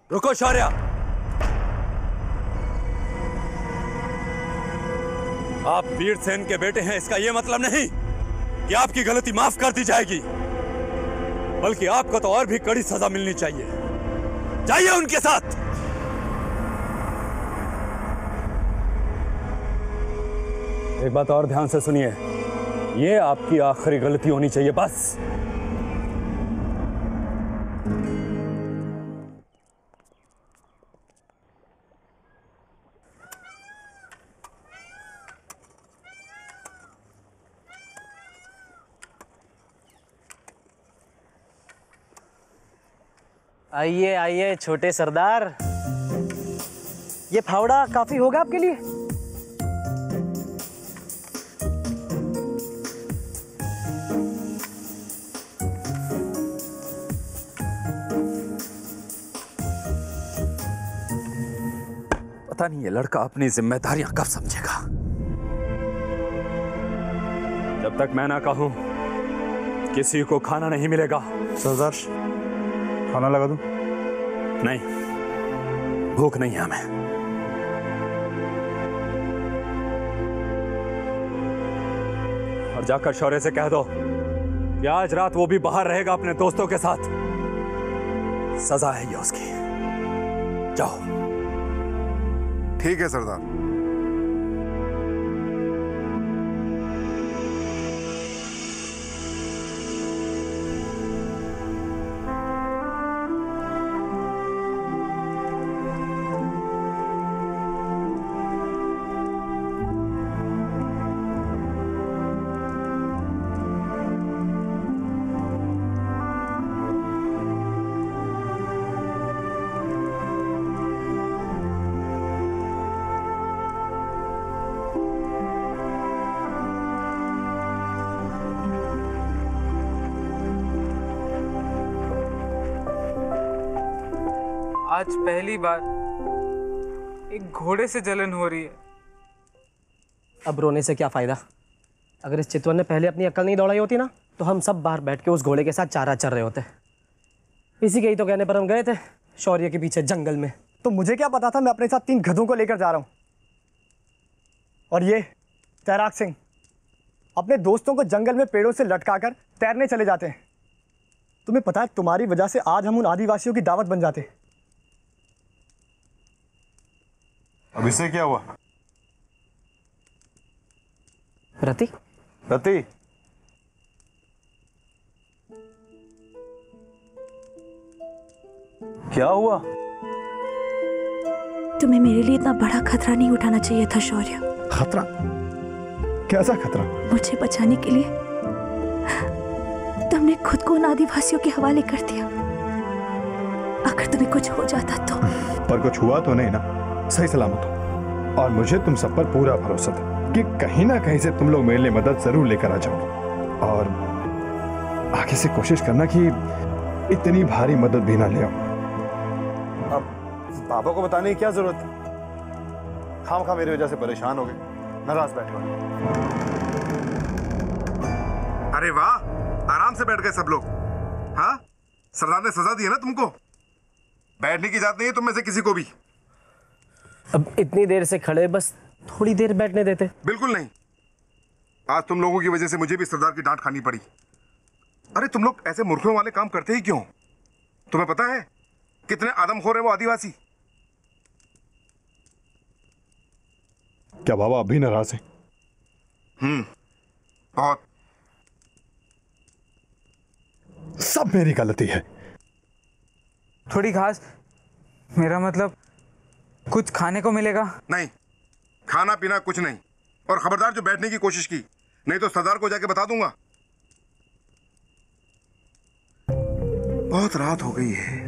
रुको शौर्य, आप वीरसेन के बेटे हैं इसका यह मतलब नहीं कि आपकी गलती माफ कर दी जाएगी, बल्कि आपको तो और भी कड़ी सजा मिलनी चाहिए। जाइए उनके साथ। एक बात और ध्यान से सुनिए, यह आपकी आखिरी गलती होनी चाहिए, बस। आइए आइए छोटे सरदार, ये फावड़ा काफी होगा आपके लिए। पता नहीं ये लड़का अपनी जिम्मेदारियां कब समझेगा। जब तक मैं ना कहूं किसी को खाना नहीं मिलेगा। सरदार, खाना लगा दूं? नहीं, भूख नहीं है हमें। और जाकर शौर्य से कह दो कि आज रात वो भी बाहर रहेगा अपने दोस्तों के साथ। सजा है ये उसकी। जाओ। ठीक है सरदार। आज पहली बार एक घोड़े से जलन हो रही है। अब रोने से क्या फायदा? अगर इस चितवन ने पहले अपनी अक्ल नहीं दौड़ाई होती ना, तो हम सब बाहर बैठ के उस घोड़े के साथ चारा चर रहे होते। इसी के ही तो कहने पर हम गए थे शौर्य के पीछे जंगल में। तो मुझे क्या पता था मैं अपने साथ 3 गधों को लेकर जा रहा हूं। और ये तैराक सिंह अपने दोस्तों को जंगल में पेड़ों से लटकाकर तैरने चले जाते हैं। तुम्हें पता है तुम्हारी वजह से आज हम उन आदिवासियों की दावत बन जाते। अब इससे क्या हुआ? रति, रति, क्या हुआ? तुम्हें मेरे लिए इतना बड़ा खतरा नहीं उठाना चाहिए था शौर्य। खतरा? कैसा खतरा? मुझे बचाने के लिए तुमने खुद को उन आदिवासियों के हवाले कर दिया। अगर तुम्हें कुछ हो जाता तो। पर कुछ हुआ तो नहीं ना? सही सलामत हो। और मुझे तुम सब पर पूरा भरोसा था कि कहीं ना कहीं से तुम लोग मेरे लिए मदद जरूर लेकर आ जाओगे। और आगे से कोशिश करना कि इतनी भारी मदद भी ना ले आओ। अब पापा को बताने की क्या जरूरत है? खामखा मेरी वजह से परेशान हो गए, नाराज बैठे हो। अरे वाह, आराम से बैठ गए सब लोग। हाँ, सरदार ने सजा दी है ना तुमको। बैठने की इजाजत नहीं है तुम में से किसी को भी। अब इतनी देर से खड़े, बस थोड़ी देर बैठने देते। बिल्कुल नहीं। आज तुम लोगों की वजह से मुझे भी सरदार की डांट खानी पड़ी। अरे तुम लोग ऐसे मूर्खों वाले काम करते ही क्यों? तुम्हें पता है कितने आदमखोर है वो आदिवासी? क्या बाबा अभी नाराज है? बहुत। सब मेरी गलती है। थोड़ी घास, मेरा मतलब कुछ खाने को मिलेगा? नहीं, खाना पीना कुछ नहीं। और खबरदार जो बैठने की कोशिश की, नहीं तो सरदार को जाके बता दूंगा। बहुत रात हो गई है,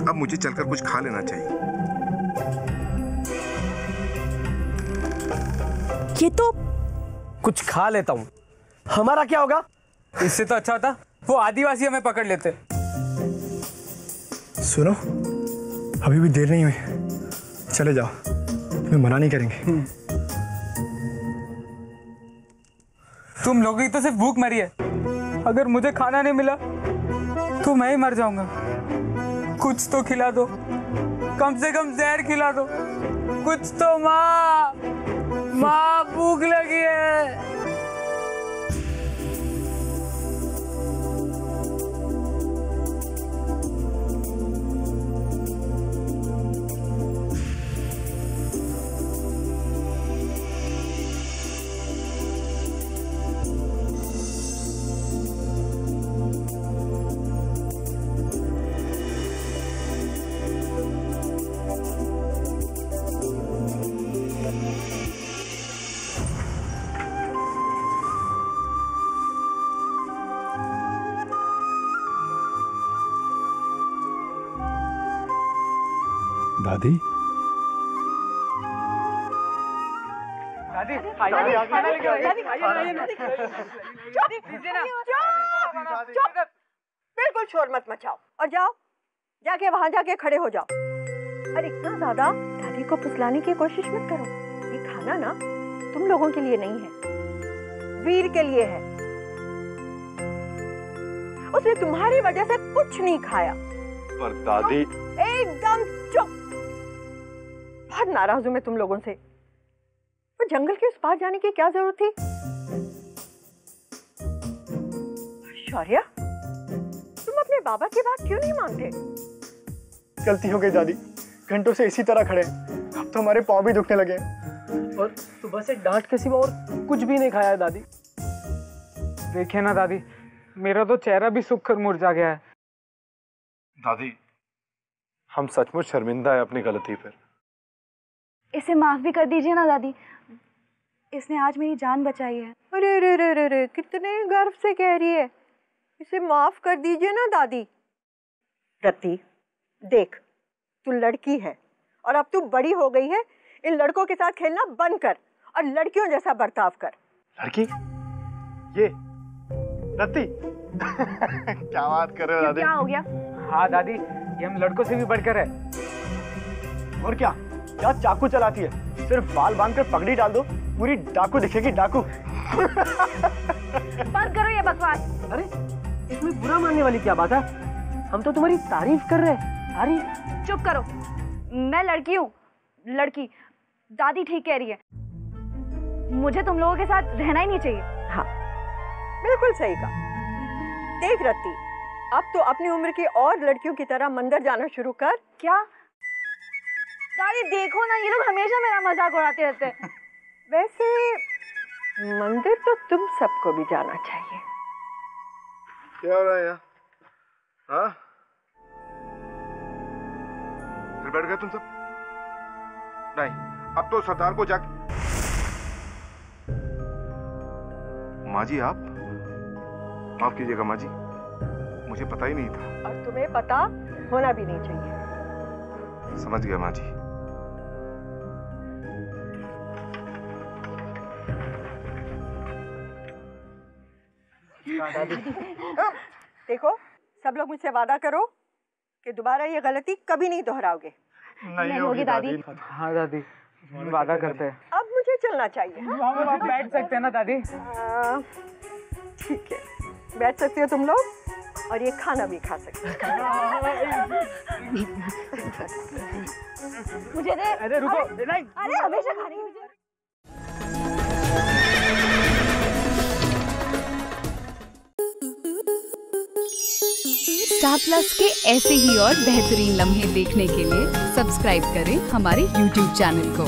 अब मुझे चलकर कुछ खा लेना चाहिए। ये तो कुछ खा लेता हूँ, हमारा क्या होगा? इससे तो अच्छा होता वो आदिवासी हमें पकड़ लेते। सुनो, अभी भी देर नहीं हुई, चले जाओ, तुम्हें मना नहीं करेंगे। तुम लोगों की तो सिर्फ भूख मरी है, अगर मुझे खाना नहीं मिला तो मैं ही मर जाऊंगा। कुछ तो खिला दो, कम से कम जहर खिला दो कुछ तो। माँ, माँ भूख लगी है। दादी, दादी खाना लेके चुप, बिल्कुल शोर मत मचाओ और जाओ, जाके वहां जाके खड़े हो जाओ। और इतना ज्यादा दादी को फुसलाने की कोशिश मत करो। ये खाना ना तुम लोगों के लिए नहीं है, वीर के लिए है। उसने तुम्हारी वजह से कुछ नहीं खाया। पर दादी, एकदम चुप। बहुत नाराज हूं मैं तुम लोगों से। तो जंगल के उस पार जाने की क्या जरूरत थी? शौर्या, तुम अपने बाबा की बात क्यों नहीं मानते? गलती हो गई दादी, घंटों से इसी तरह खड़े, अब तो हमारे पाँव भी दुखने लगे। और सुबह से डांट के सिवा और कुछ भी नहीं खाया है दादी। देखिए ना दादी, मेरा तो चेहरा भी सूख कर मुरझा गया है। दादी, हम सचमुच शर्मिंदा है अपनी गलती पर। इसे माफ भी कर दीजिए ना दादी, इसने आज मेरी जान बचाई है। अरे रे रे रे रे, कितने गर्व से कह रही है। इसे माफ कर दीजिए ना दादी। रति, देख, तू लड़की है और अब तू बड़ी हो गई है। इन लड़कों के साथ खेलना बंद कर और लड़कियों जैसा बर्ताव कर। लड़की? ये रति? क्या बात कर रहे हो दादी? क्या हो गया? हाँ दादी, ये हम लड़कों से भी बढ़कर है। और क्या क्या चाकू चलाती है? सिर्फ बाल बांध कर पगड़ी डाल दो, पूरी डाकू दिखेगी, डाकू। बंद करो ये बकवास। अरे इसमें बुरा मानने वाली क्या बात है? हम तो तुम्हारी तारीफ कर रहे हैं। तारीफ? चुप करो, मैं लड़की हूँ, लड़की। दादी ठीक कह रही है, मुझे तुम लोगों के साथ रहना ही नहीं चाहिए। हाँ, बिल्कुल सही कहा। देख रति, अब तो अपनी उम्र की और लड़कियों की तरह मंदिर जाना शुरू कर। क्या? दादी देखो ना, ये लोग हमेशा मेरा मजाक उड़ाते रहते हैं। वैसे मंदिर तो तुम सबको भी जाना चाहिए। क्या हो रहा है यहाँ? हाँ? फिर बैठ गए तुम सब? नहीं, अब तो सरदार को जाके। माँ जी, आप माफ कीजिएगा माँ जी, मुझे पता ही नहीं था। और तुम्हें पता होना भी नहीं चाहिए। समझ गया माँ जी। देखो, सब लोग मुझसे वादा करो कि दोबारा ये गलती कभी नहीं दोहराओगे। नहीं होगी दादी। हाँ दादी, वादा करते हैं। अब मुझे चलना चाहिए। हम आप बैठ सकते हैं ना दादी? ठीक है, बैठ सकते हो तुम लोग और ये खाना भी खा सकते हो। मुझे दे। अरे रुको, नहीं। अरे हमेशा खाने की मुझे। स्टार प्लस के ऐसे ही और बेहतरीन लम्हे देखने के लिए सब्सक्राइब करें हमारे YouTube चैनल को।